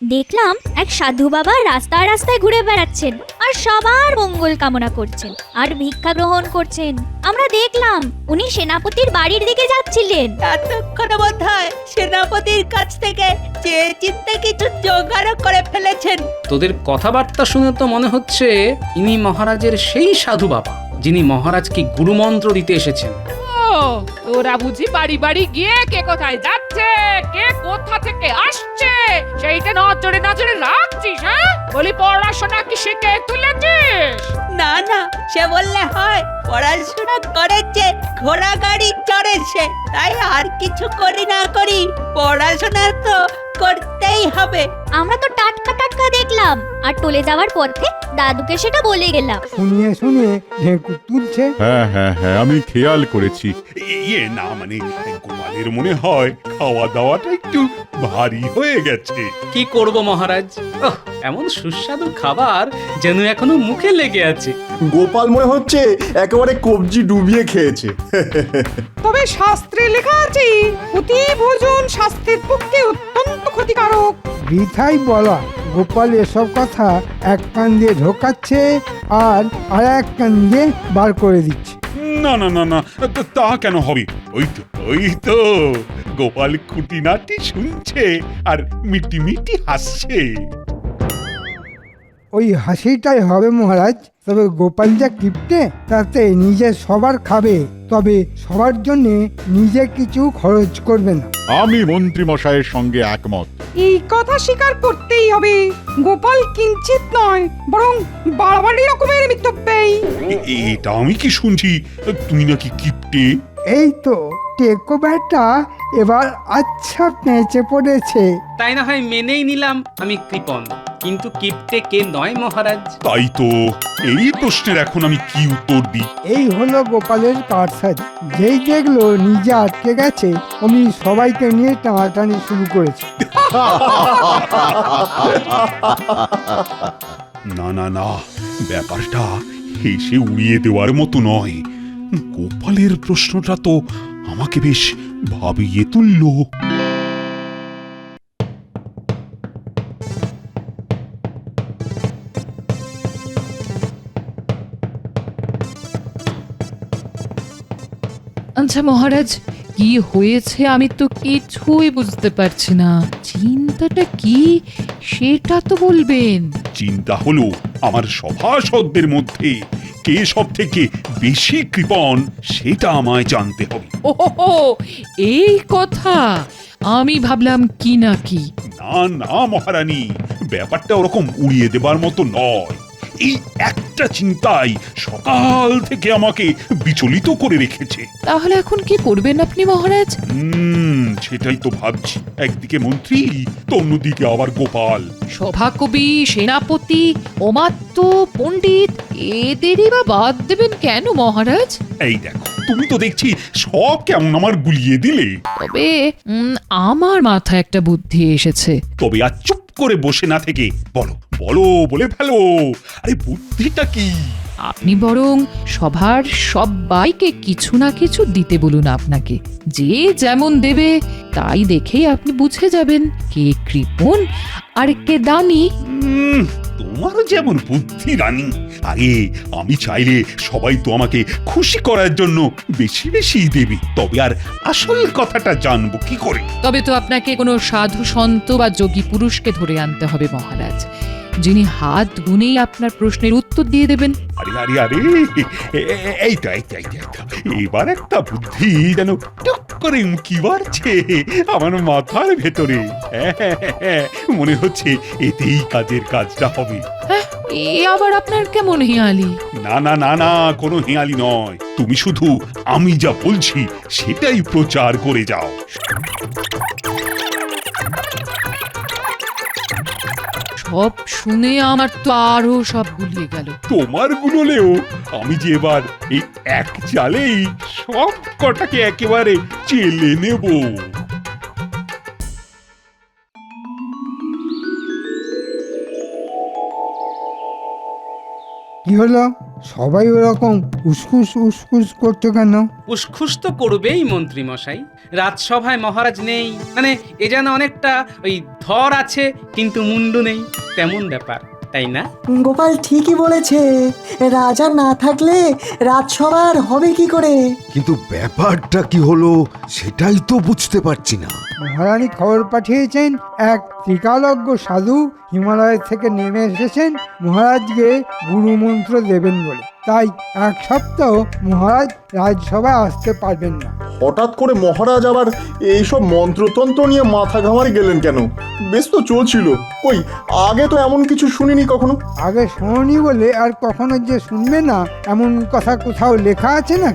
দেখলাম এক সাধু বাবা রাস্তায় রাস্তায় ঘুরে বেড়াচ্ছেন আর সবার মঙ্গল কামনা করছেন আর ভিক্ষা গ্রহণ করছেন। আমরা দেখলাম উনি সেনাপতির বাড়ির দিকে যাচ্ছিলেন। এতক্ষণ বোধহয় সেনাপতির কাছ থেকে যে চিন্তা কিছু জোগাড় করে ফেলেছেন। তোদের কথাবার্তা শুনে তো মনে হচ্ছে ইনি মহারাজের সেই সাধু বাবা যিনি মহারাজকে গুরুমন্ত্র দিতে এসেছেন। তোরা বুঝি বাড়ি বাড়ি গিয়ে কে কোথায় যাচ্ছে, কে কোথা থেকে আসছে সেইটা নজরে নজরে রাখছিস? হ্যাঁ, বলি পড়াশোনা কি শিখে তুলেছিস? না না, সে বললে হয়? পড়াশোনা করেছে, ঘোড়া গাড়ি চড়েছে, তাই আর কিছু করি না করি পড়াশোনা তো করতেই হবে। আমরা তো টাটকা টাটকা দেখলাম আর টলে যাওয়ার পথে দাদুকে সেটা বলে গেলাম। শুনিয়ে শুনিয়ে ঢেঁকু তুলছে। হ্যাঁ হ্যাঁ হ্যাঁ, আমি খেয়াল করেছি। ইয়ে না মানে গোপালের মনে হয় খাওয়া দাওয়াটা একটু ভারী হয়ে গেছে। কি করব মহারাজ, এমন সুস্বাদু খাবার যেন এখনো মুখে লেগে আছে। গোপাল মনে হচ্ছে একেবারে কবজি ডুবিয়ে খেয়েছে। তবে শাস্ত্রে লেখা আছে অতি ভোজন স্বাস্থ্যের পক্ষে অত্যন্ত ক্ষতিকারক। বৃথাই বলা, গোপাল এসব কথা এক কান দিয়ে ঢোকাচ্ছে আর এক কান দিয়ে বার করে দিচ্ছে। না না না না, তা কেন হবে? ওই তো গোপাল খুঁটিনাটি শুনছে আর মিটি মিটি হাসছে। ওই হাসিটাই হবে মহারাজ। তবে গোপাল যা কিপটে, তাতে নিজে সবার খাবে, তবে সবার জন্য নিজে কিছু খরচ করবে না। আমি মন্ত্রী মশাইয়ের সঙ্গে একমত। এই কথা স্বীকার করতেই হবে, গোপাল কিঞ্চিত নয় বরং বাড়াবাড়ি রকমের মিতব্যয়ী। এটা আমি কি শুনছি? তুই নাকি কিপটে? এই তো টেকো ব্যাটা এবার আচ্ছা পেঁচে পড়েছে। তাই না হয় মেনেই নিলাম আমি কৃপণ, কিন্তু কিপটে কে নয় মহারাজ? তাই তো, এই প্রশ্নের এখন আমি কি উত্তর দিই? এই হলো গোপালের কারসাজি। যেই দেখলো নিজে আটকে গেছে, অমনি সবাইকে নিয়ে টানাটানি শুরু করেছে। না না না, ব্যাপারটা হেসে উড়িয়ে দেওয়ার মতো নয়। গোপালের প্রশ্নটা তো আমাকে বেশ ভাবিয়ে তুললো। আচ্ছা মহারাজ, কি হয়েছে আমি তো কিছুই বুঝতে পারছি না। চিন্তাটা কি সেটা তো বলবেন। চিন্তা হলো আমার সভাসদদের মধ্যে কে সব থেকে বেশি কৃপণ সেটা আমায় জানতে হবে। ওহো, এই কথা! আমি ভাবলাম কি না কি। না না মহারানী, ব্যাপারটা ওরকম উড়িয়ে দেবার মতো নয়। এই একটা চিন্তাই সকাল থেকে আমাকে বিচলিত করে রেখেছে। তাহলে এখন কি করবেন আপনি মহারাজ? সেটাই তো ভাবছি। একদিকে মন্ত্রী তো অন্যদিকে আবার গোপাল। সভাকবি, সেনাপতি, অমাত্য, পণ্ডিত এদেরই বা বাদ দেবেন কেন মহারাজ? এই দেখো, তুমি তো দেখছি সব কেমন আমার গুলিয়ে দিলে। তবে আমার মাথায় একটা বুদ্ধি এসেছে। তবে আর চুপ করে বসে না থেকে বলো বলো, বলে ফেলো। আরে বুদ্ধিটা কি? আপনি বরং সভার সবাইকে কিছু না কিছু দিতে বলুন আপনাকে। যে যেমন দেবে তাই দেখেই আপনি বুঝে যাবেন কে কৃপণ আর কে দানি। তোমারও যেমন বুদ্ধি রানী। আরে আমি চাইলে সবাই তো আমাকে খুশি করার জন্য বেশি বেশি দেবে, তবে আর আসল কথাটা জানবো কি করে? তবে তো আপনাকে কোনো সাধু সন্ত বা যোগী পুরুষকে ধরে আনতে হবে মহারাজ, যিনি হাত গুনেই আপনার প্রশ্নের উত্তর দিয়ে দেবেন। আরে আরে আরে, এইটা এইটা এইটা, এবার একটা বুদ্ধি যেন টুক করে উঁকি মারছে আমার মাথার ভেতরে। মনে হচ্ছে এতেই কাজটা হবে। হ্যাঁ, এ আবার আপনার কেমন হেঁয়ালি? না না না না, কোনো হেঁয়ালি নয়। তুমি শুধু আমি যা বলছি সেটাই প্রচার করে যাও। সব শুনে আমার তো আরো সব গুলিয়ে গেল। তোমার গুলোলেও আমি যে এবার এই এক চালেই সব কটাকে একেবারে চেলে নেব। কি হলো? সবাই ওরকম উসকুস উসকুস করছো কেন? উসখুস তো করবেই মন্ত্রী মশাই। রাজসভায় মহারাজ নেই, মানে এ যেন অনেকটা ওই ধর আছে কিন্তু মুন্ডু নেই, তেমন ব্যাপার, তাই না? গোপাল ঠিকই বলেছে, রাজা না থাকলে রাজসভার হবে কি করে? কিন্তু ব্যাপারটা কি হলো সেটাই তো বুঝতে পারছি না। মহারানী খবর পাঠিয়েছেন, এক ত্রিকালজ্ঞ সাধু হিমালয় থেকে নেমে এসেছেন মহারাজকে গুরুমন্ত্র দেবেন বলে। তাই এক সপ্তাহ মহারাজ রাজসভায় আসতে পারবেন না। হঠাৎ করে মহারাজ আবার এইসব মন্ত্রতন্ত্র নিয়ে মাথা ঘামারি গেলেন কেন? বেশ তো চলছিল। কই, আগে তো এমন কিছু শুনিনি কখনো। আগে শোনি বলে আর কখনো যে শুনবে না এমন কথা কোথাও লেখা আছে না?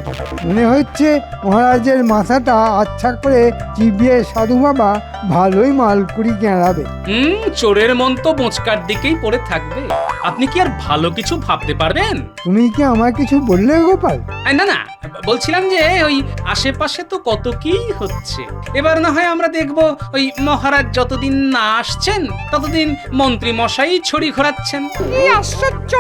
মনে হচ্ছে মহারাজের মাথাটা আচ্ছা করে চিবিয়ে সাধু বাবা ভালোই মালকুড়ি গেঁড়াবে। চোরের মন তো বোঁচকার দিকেই পড়ে থাকবে। আপনি কি আর ভালো কিছু ভাবতে পারবেন? তুমি কি আমায় কিছু বললে গোপাল? না না, বলছিলাম যে ওই আশেপাশে তো কত কি হচ্ছে। এবার না হয় আমরা দেখব ওই মহারাজ যতদিন না আসছেন ততদিন মন্ত্রী মশাই ছড়ি ঘোরাচ্ছেন। কি আশ্চর্য!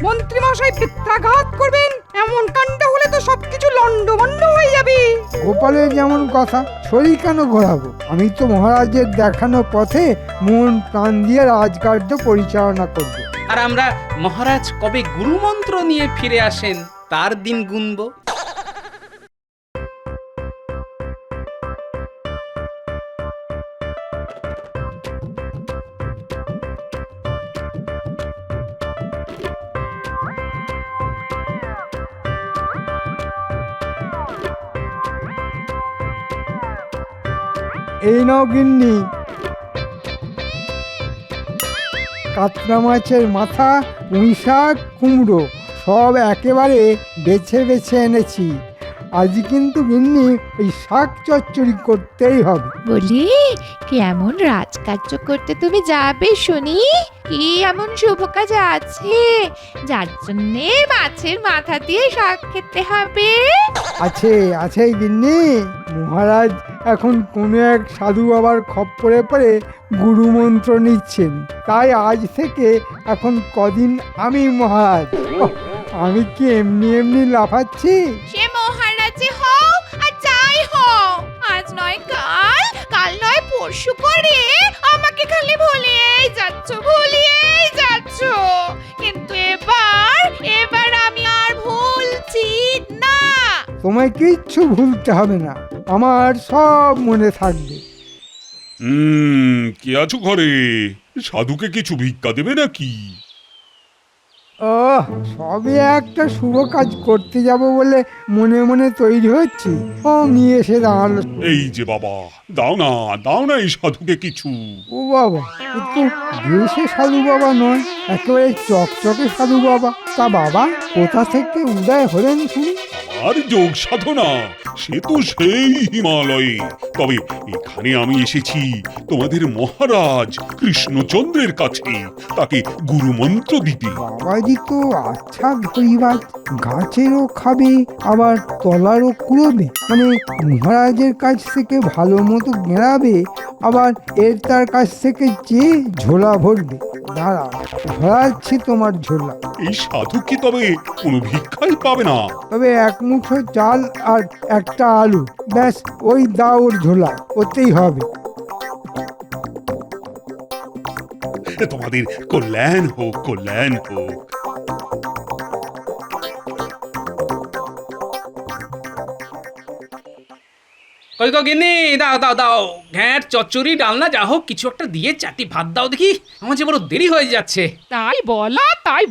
মন্ত্রী মশাই পিত্রাঘাত করবেন, এমন কাণ্ড হলে তো সবকিছু লন্ডভন্ড হয়ে যাবে। গোপালের যেমন কথা, শরীর কেন ঘোরাবো? আমি তো মহারাজের দেখানো পথে মন প্রাণ দিয়ে রাজকার্য পরিচালনা করব। আর আমরা মহারাজ কবে গুরুমন্ত্র নিয়ে ফিরে আসেন তার দিন গুনব। এই নাও গিন্নি, কাতলা মাছের মাথা, পুঁই শাক, কুমড়ো সব একেবারে বেছে বেছে এনেছি। আজ কিন্তু গিন্নি ওই শাক চচ্চড়ি করতেই হবে। বলি, কেমন রাজকার্য করতে তুমি যাবে শুনি? কি এমন শুভ কাজ আছে যার জন্যে মাছের মাথা দিয়ে শাক খেতে হবে? আছে আছে গিন্নি, মহারাজ এখন কোনো এক সাধু বাবার খপ্পরে পড়ে গুরুমন্ত্র নিচ্ছেন। তাই আজ থেকে এখন কদিন আমি মহারাজ। ওহ, আমি কি এমনি এমনি লাফাচ্ছি? সে মহারাজে হও আর যাই হও, আজ নয় কাল, কাল নয় পরশু করে আমাকে খালি ভুলিয়েই যাচ্ছ। কিন্তু এবার আমি আর ভুলছি না। তোমায় কিচ্ছু ভুলতে হবে না, আমার সব মনে থাকবে। কে আছো ঘরে? সাধুকে কিছু ভিক্ষা দেবে নাকি? সবে একটা শুভ কাজ করতে যাব বলে মনে মনে তৈরি হচ্ছি, ও নিয়ে এসে দাঁড়ালো। এই যে বাবা, দাও না এই সাধুকে কিছু। ও বাবা, একটু দেশে সাধু বাবা নয়, একেবারে চকচকে সাধু বাবা। তা বাবা কোথা থেকে উদয় হলেন শুনি? আর যোগ সাধনা সে তো সেই হিমালয়ে। তবে এখানে আমি এসেছি তোমাদের মহারাজ কৃষ্ণচন্দ্রের কাছে, তাকে গুরুমন্ত্র দিতে। বাবাজি তো আচ্ছা ধরিবাজ, গাছেরও খাবে আবার তলারও কুড়োবে, মানে মহারাজের কাছ থেকে ভালো মতো গেঁড়াবে, আবার তার কাছ থেকে চেয়ে ঝোলা ভরবে। দাঁড়াও, ভরাচ্ছি তোমার ঝোলা। এই সাধু কি তবে কোনো ভিক্ষাই পাবে না? তবে এক মুঠো চাল আর একটা আলু, ব্যাস ওই দাও ওর ঝোলা, ওতেই হবে। তোমাদের কল্যাণ হোক। কই গো গিন্নি, দাও ঘ্যাঁট চচ্চড়ি ডালনা যা হোক কিছু একটা দিয়ে চারটি ভাত দাও দেখি, আমার যে বড় দেরি হয়ে যাচ্ছে। তাই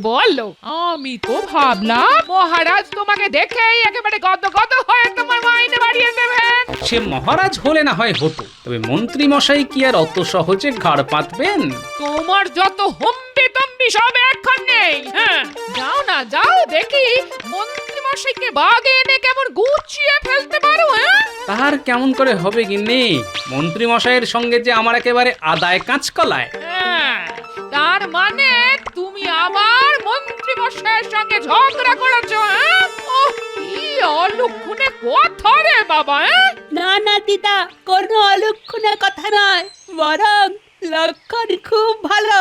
বলো, আমি তো ভাবলাম মহারাজ তোমাকে দেখেই একেবারে গদ হয়ে তোমার মাইনে বাড়িয়ে দেবেন। সে মহারাজ হলে না হয় হতো, তবে মন্ত্রী মশাই কি আর অত সহজে ঘাড় পাতবেন? তোমার যত হম্বি তম্বি সব এখন নেই। হ্যাঁ, যাও দেখি মন্ত্রী মশাইকে বাগে এনে কেমন গুছিয়ে ফেলতে পারো। তার কেমন করে হবে গিন্নি? মন্ত্রী মশাইয়ের সঙ্গে যে আমার একেবারে আদায় কাঁচকলায়। তার মানে তুমি আবার মন্ত্রী মশাইয়ের সঙ্গে ঝগড়া করেছো? কি অলক্ষণে কথা রে বাবা! না দিদা, কোনো অলক্ষণের কথা নয়, বরং লক্ষণ খুব ভালো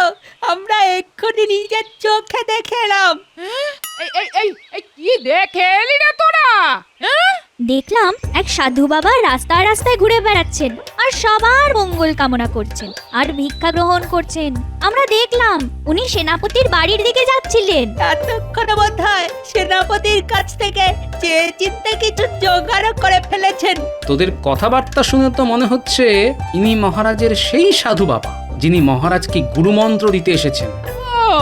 আমরা এক্ষুনি নিজের চোখে দেখে এলাম। এই কি দেখে এলি রে তোরা? হ্যাঁ? দেখলাম এক সাধু বাবা রাস্তায় রাস্তায় ঘুরে বেড়াচ্ছেন আর সবার মঙ্গল কামনা করছেন আর ভিক্ষা গ্রহণ করছেন। আমরা দেখলাম উনি সেনাপতির বাড়ির দিকে যাচ্ছিলেন। এতক্ষণে বোধহয় সেনাপতির কাছ থেকে চেয়ে চিন্তে কিছু জোগাড় করে ফেলেছেন। তোদের কথাবার্তা শুনে তো মনে হচ্ছে ইনি মহারাজের সেই সাধু বাবা যিনি মহারাজকে গুরুমন্ত্র দিতে এসেছেন। ও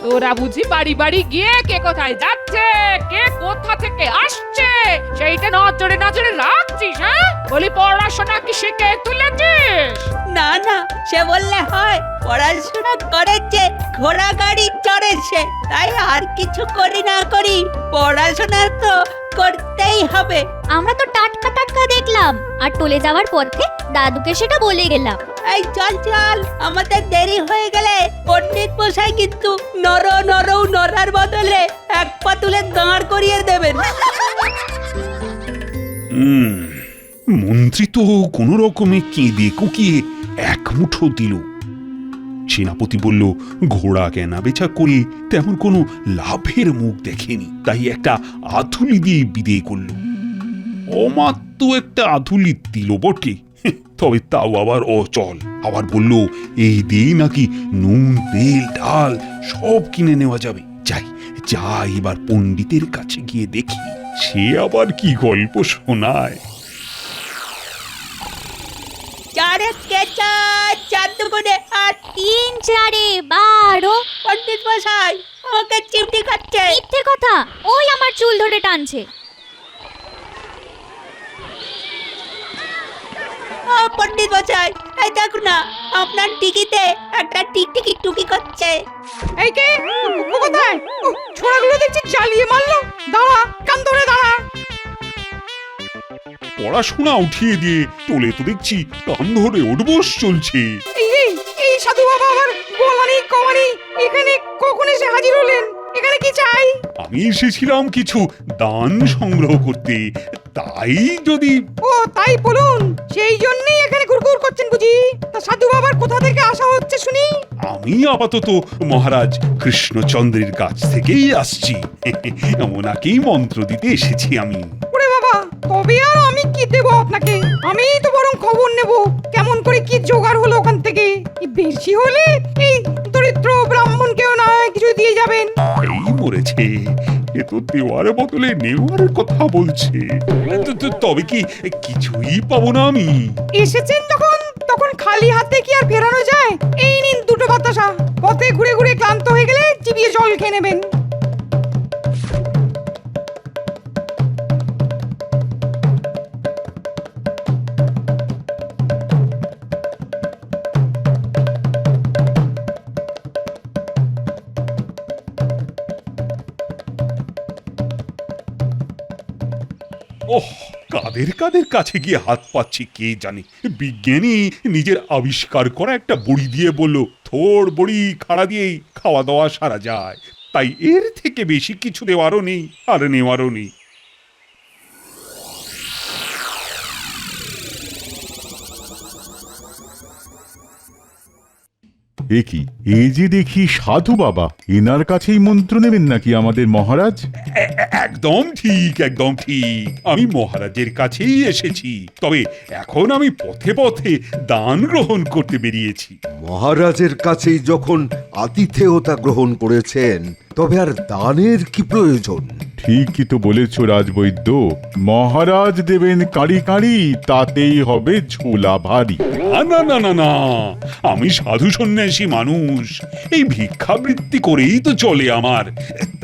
তোরা বুঝি বাড়ি বাড়ি গিয়ে কে কোথায় যাচ্ছে, কে কোথা থেকে আসছে সেইটা নজরে নজরে রাখছিস? হ্যাঁ, বলি পড়াশোনা কি শিখে তুলেছিস? না না, সে বললে হয়, পড়াশোনা করেছে, ঘোড়া গাড়ি চড়েছে, তাই আর কিছু করি না করি পড়াশোনা তো করতেই হবে। আমরা তো টাটকা টাটকা দেখলাম আর টলে যাওয়ার পথে দাদুকে সেটা বলে গেলাম। এই চল চল, আমাদের দেরি হয়ে গেলে পণ্ডিত মশাই কিন্তু নড়ার বদলে এক পা তুলে দাঁড় করিয়ে দেবেন। মন্ত্রী তো কোনো রকমে কেঁদে কুকিয়ে এক মুঠো দিল। সেনাপতি বলল, ঘোড়া কেনা বেচা করে তেমন কোনো লাভের মুখ দেখেনি, তাই একটা আধুলি দিয়ে বিদেয় করল। অমাত্য একটা আধুলি দিল বটে, তবে তাও আবার অচল। আবার বলল, এই দিয়ে নাকি নুন তেল ডাল সব কিনে নেওয়া যাবে। যাই এবার পণ্ডিতের কাছে গিয়ে দেখি সে আবার কি গল্প শোনায়। চারে কেচা, চার দুগুণে আট, 3 4 12। পণ্ডিত মশাই আমাকে চিমটি খাচ্ছে। মিথ্যে কথা, ওই আমার চুল ধরে টানছে। পণ্ডিত মশাই, এই দেখুন না, আপনার টিকিতে একটা টিকটিকি টুকি করছে। এই কে কোথায়? ছোড়াগুলো দেখছি চালিয়ে মারলো। দাঁড়া, কান ধরে দাঁড়া। পড়াশোনা উঠিয়ে দিয়ে তোলে তো দেখছি কান ধরে উঠবোস চলছে। এই সাধু বাবা আবার বলানি কমানি এখানে কখন এসে হাজির হলেন? এখানে কি চাই? আমি এসেছিলাম কিছু দান সংগ্রহ করতে, তাই যদি। ও তাই বলুন, সেই জন্যই এখানে ঘুরঘুর করছেন বুঝি? তা সাধু বাবার কোথা থেকে আসা হচ্ছে শুনি? আমি আপাতত মহারাজ কৃষ্ণচন্দ্রের কাছ থেকেই আসছি। ওনাকেই মন্ত্র দিতে এসেছি আমি। ওরে বাবা, তবে আর আমি কি দেব আপনাকে? আমি তো বরং খবর নেব কেমন করে কি জোগাড় হলো ওখান থেকে। বেশি হলে এই দরিদ্র ব্রাহ্মণকেও না কিছু দিয়ে যাবেন। এই মরেছে, এ তো দেওয়ার বদলে নেওয়ার কথা বলছে। তবে কি কিছুই পাবো না আমি? এসেছেন যখন তখন খালি হাতে কি আর ফেরানো যায়? এই নিন দুটো বাতাসা, পথে ঘুরে ঘুরে ক্লান্ত হয়ে গেলে চিবিয়ে জল খেয়ে নেবেন। ওহ, কাদের কাছে গিয়ে হাত পাচ্ছি কে জানে। বিজ্ঞানী নিজের আবিষ্কার করা একটা বড়ি দিয়ে বলল, থোড় বড়ি খাড়া দিয়েই খাওয়া দাওয়া সারা যায়, তাই এর থেকে বেশি কিছু দেওয়ারও নেই আর নেওয়ারও নেই। এ কি, এই যে দেখি সাধু বাবা, এনার কাছেই মন্ত্র নেবেন নাকি আমাদের মহারাজ? একদম ঠিক, একদম ঠিক। আমি মহারাজের কাছেই এসেছি, তবে এখন আমি পথে পথে দান গ্রহণ করতে বেরিয়েছি। মহারাজের কাছেই যখন আতিথেয়তা গ্রহণ করেছেন, তবে আর দানের কি প্রয়োজন? ঠিকই তো বলেছ রাজবৈদ্য, মহারাজ দেবেন কাঁড়ি কাঁড়ি, তাতেই হবে ঝোলা ভারী। না না না না, আমি সাধু সন্ন্যাসী মানুষ, এই ভিক্ষাবৃত্তি করেই তো চলে আমার,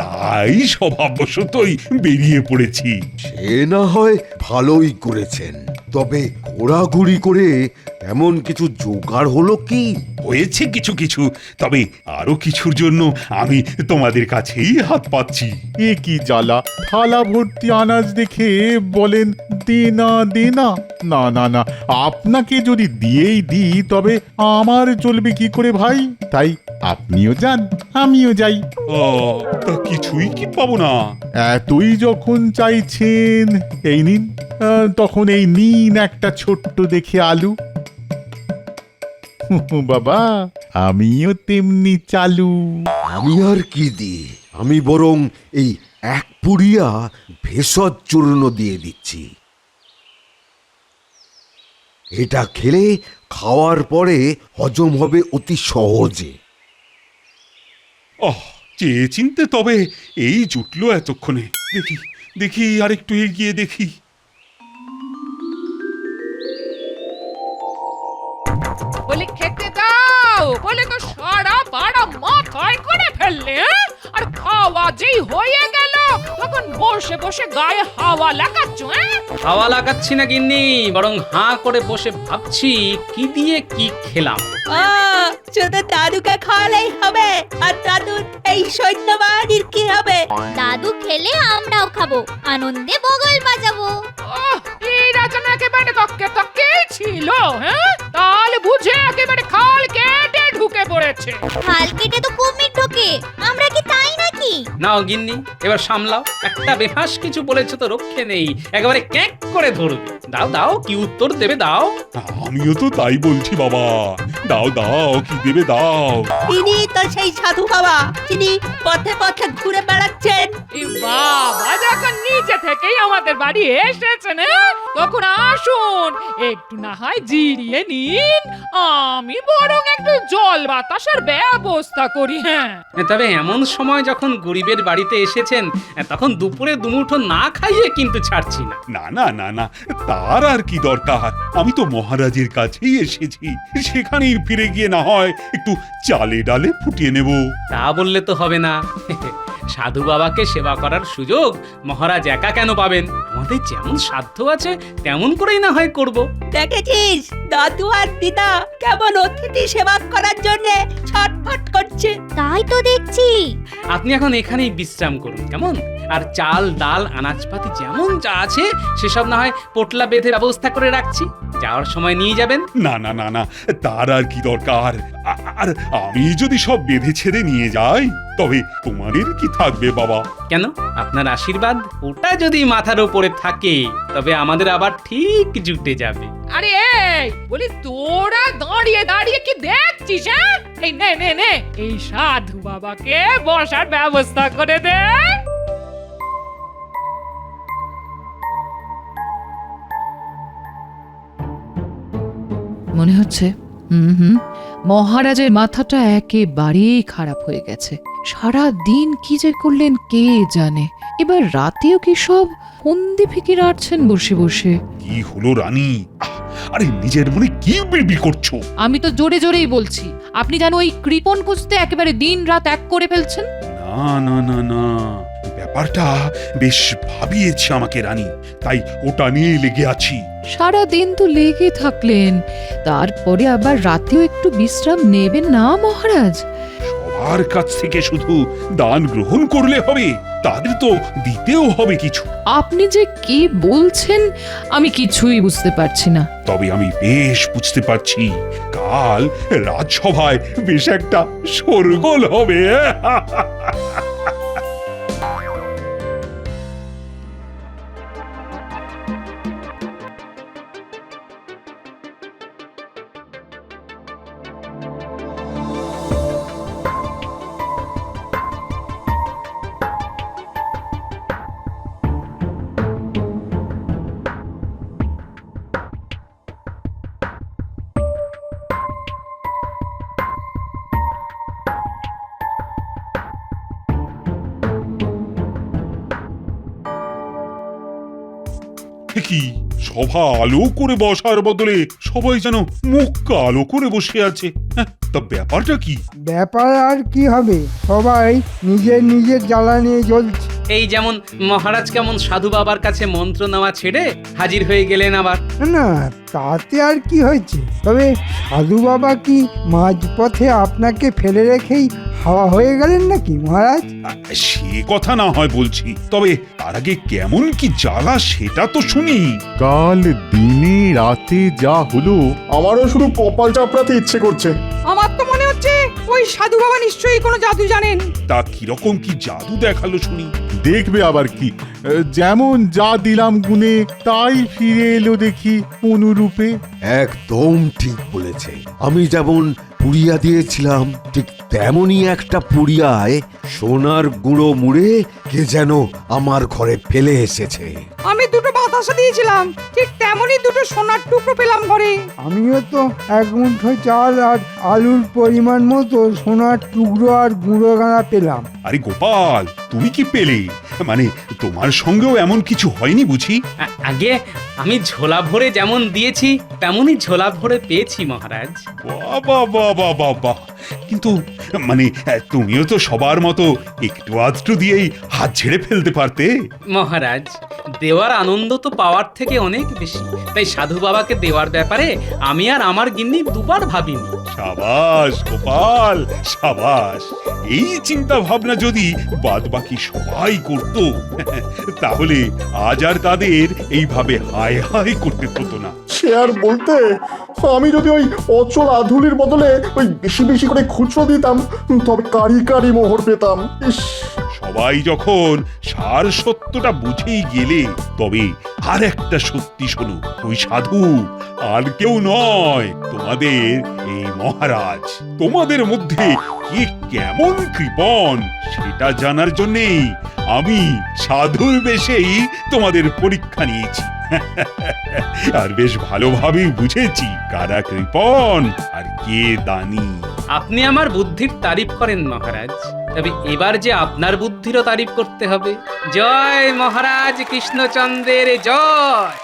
তাই স্বভাববশতই বেরিয়ে পড়েছি। সে না হয় ভালোই করেছেন, তবে ঘোরাঘুরি করে এমন কিছু জোগাড় হলো কি? হয়েছে কিছু কিছু, তবে আরো কিছুর জন্য আমি তোমাদের কাছেই হাত পাচ্ছি। এ কি জ্বালা, থালা ভর্তি আনাজ দেখে বলেন দেনা দেনা। না না না, আপনাকে যদি দিয়েই দিই তবে আমার চলবে কি করে ভাই? তাই আপনিও যান, আমিও যাই। তা কিছুই কি পাবো না? এতই যখন চাইছেন এই নিন, তখন এই নিন একটা ছোট্ট দেখে আলু। বাবা, আমিও তেমনি চালু। আমি আর কি দিই, আমি বরং এই এক পুড়িয়া ভেষজ চূর্ণ দিয়ে দিচ্ছি। এটা খেলে খাওয়ার পরে হজম হবে অতি সহজে। চেয়ে চিনতে তবে এই জুটলো এতক্ষণে। দেখি দেখি আর একটু এগিয়ে দেখি। বলে খেতে দাও বলে তো সারা পাড়া মাথায় করে ফেললে, হ্যাঁ? আর খাওয়া যেই হয়ে গেল তখন বসে বসে গায়ে হাওয়া লাগাচ্ছ। হাওয়া লাগাচ্ছি না গিন্নি, বরং হাঁ করে বসে ভাবছি কি দিয়ে কি খেলাম। ও শুধু দাদুকে খাওয়ালেই হবে, আর দাদুর এই সৈন্যবাহিনীর কি হবে? দাদু খেলে আমরাও খাবো, আনন্দে বগল বাজাবো। এই রাজন একেবারে তককে তককে ছিল, হ্যাঁ? তাল বুঝে একেবারে খাল কেটে ঢুকে পড়েছে। খাল কেটে তো কুমির ঢোকে, আমরা কি তাই নাকি? নাও গিন্নি, এবার সামলাও। একটা বেফাস কিছু বলেছে তো রক্ষে নেই, একেবারে ক্যাঁক করে ধরবে। দাও দাও, কি উত্তর দেবে দাও। আমিও তো তাই বলছি বাবা, দাও দাও, কি দেবে দাও। তিনি তো সেই সাধু বাবা, তিনি পথে পথে ঘুরে বেড়াচ্ছেন। এই বাবা যখন নিচে থেকেই আমাদের বাড়ি এসেছেন, হ্যাঁ? তখন আসুন একটু না হয় জিরিয়ে নিন, আমি বরং একটু জল বাতাসের ব্যবস্থা করি। হ্যাঁ, তবে এমন সময় যখন গরিবের বাড়িতে এসেছেন, তখন দুপুরে দুমুঠো না খাইয়ে কিন্তু ছাড়ছি না। না না না না, তার আর কি দরকার। আমি তো মহারাজের কাছেই এসেছি, সেখানেই ফিরে গিয়ে না হয় একটু চালে ডালে ফুটিয়ে নেব। তা বললে তো হবে না। সাধু বাবাকে সেবা করার সুযোগ মহারাজ একা কেন পাবেন? আমাদের যেমন সাধ্য আছে তেমন করেই না হয় করব। দেখেছিস দাদু আর দিদা কেমন অতিথি সেবা করার জন্য ছটফট করছে। তাই তো দেখছি। আপনি এখন এখানেই বিশ্রাম করুন কেমন? আর চাল ডাল আনাজপাতি যেমন যা আছে সেসব না হয় পোটলা বেঁধে ব্যবস্থা করে রাখছি, যাওয়ার সময় নিয়ে যাবেন। না না না না, তার আর কি দরকার। আর আমি যদি সব বেঁধে ছেড়ে নিয়ে যাই তবে তোমাদের কি থাকবে বাবা? কেন, আপনার আশীর্বাদ ওটা যদি মাথার উপরে থাকে তবে আমাদের আবার ঠিক জুটে যাবে। আরে এই বলি তোরা দাঁড়িয়ে দাঁড়িয়ে কি দেখছিস? হ্যাঁ, এই নে নে নে, এই সাধু বাবাকে বসার ব্যবস্থা করে দে। মনে হচ্ছে মহারাজের মাথাটা একেবারেই খারাপ হয়ে গেছে। সারা দিন কি যে করলেন কে জানে। এবার রাতেও কি সব ফন্দি ফিকির আটছেন বসে বসে। কি হলো রানী? আরে নিজের মনে কি বিড়বিড় করছো? আমি তো জোরে জোরেই বলছি, আপনি যেন ওই কৃপণ খুঁজতে একেবারে দিন রাত এক করে ফেলছেন। না না না না, ব্যাপারটা বেশ ভাবিয়েছে আমাকে রানী, তাই ওটা নিয়ে লেগে আছি। সারা দিন তো লেগে থাকলেন, তারপরে আবার রাতেও একটু বিশ্রাম নেবেন না মহারাজ? সবার কাছ থেকে শুধু দান গ্রহণ করলে হবে? তাদের তো দিতেও হবে কিছু। আপনি যে কি বলছেন আমি কিছুই বুঝতে পারছি না। তবে আমি বেশ বুঝতে পারছি, কাল রাজসভায় বেশ একটা শোরগোল হবে। কি সভা আলো করে বসার বদলে সবাই যেন মুখ কালো করে বসে আছে। তা ব্যাপারটা কি? ব্যাপার আর কি হবে, সবাই নিজের নিজের জ্বালা নিয়ে জ্বলছে। এই যেমন মহারাজ কেমন সাধু বাবার কাছে মন্ত্র নেওয়া ছেড়ে হাজির হয়ে গেলেন আবার। না তাতে আর কি হয়েছে, তবে সাধু বাবা কি মাঝপথে আপনাকে ফেলে রেখেই হাওয়া হয়ে গেলেন নাকি মহারাজ? সে কথা না হয় বলছি, তবে তার আগে কেমন কি জ্বালা সেটা তো শুনি। কাল দিনে রাতে যা হলো, আমারও শুধু কপাল চাপড়াতে ইচ্ছে করছে। আমার তো মনে হচ্ছে ওই সাধু বাবা নিশ্চয়ই কোনো জাদু জানেন। তা কিরকম কি জাদু দেখালো শুনি? দেখবে আবার কি, যেমন যা দিলাম গুনে তাই ফিরে এলো দেখি অনুরূপে। একদম ঠিক বলেছে। আমি যেমন পুড়িয়া দিয়েছিলাম ঠিক তেমনই একটা পুড়িয়ায় সোনার গুঁড়ো মুড়ে কে যেন আমার ঘরে ফেলে এসেছে। আমি দুটো বাতাসা দিয়েছিলাম, ঠিক তেমনই দুটো সোনার টুকরো পেলাম ঘরে। আমিও তো এক মুঠো চাল আর আলুর পরিমাণ মতো সোনার টুকরো আর গুঁড়ো গাঁড়া পেলাম। আরে গোপাল, তুমি কি পেলে? মানে তোমার সঙ্গেও এমন কিছু হয়নি বুঝি? আগে আমি ঝোলা ভরে যেমন দিয়েছি তেমনই ঝোলা ভরে পেয়েছি মহারাজ। বাবা বাবা বাবা, কিন্তু মানে তুমিও তো সবার মতো একটু আধটু দিয়েই হাত ঝেড়ে ফেলতে পারতে। মহারাজ, দেওয়ার আনন্দ তো পাওয়ার থেকে অনেক বেশি, তাই সাধু বাবাকে দেওয়ার ব্যাপারে আমি আর আমার গিন্নি দুবার ভাবিনি। সাবাস গোপাল, সাবাস। এই চিন্তা ভাবনা যদি বাদ বাকি সবাই করত, তাহলে আজ আর তাদের এইভাবে হায় হায় করতে হতো না। সে আর বলতে, আমি যদি ওই অচল আধুলির বদলে ওই বেশি বেশি করে খুচরো দিতাম, তবে কারি কারি মোহর পেতাম। ইস, সবাই যখন সার সত্যটা বুঝেই গেলে, তবে আর একটা সত্যি শোনো, ওই সাধু আর কেউ নয়, তোমাদের এই মহারাজ। তোমাদের মধ্যে কে কেমন কৃপণ সেটা জানার জন্যেই আমি সাধুর বেশেই তোমাদের পরীক্ষা নিয়েছি। আর বেশ ভালোভাবেই বুঝেছি কারা কৃপণ আর কে দানী। আপনি আমার বুদ্ধির তারিফ করেন মহারাজ, তবে এবার যে আপনার বুদ্ধিরও তারিফ করতে হবে। জয় মহারাজ কৃষ্ণচন্দ্রের জয়।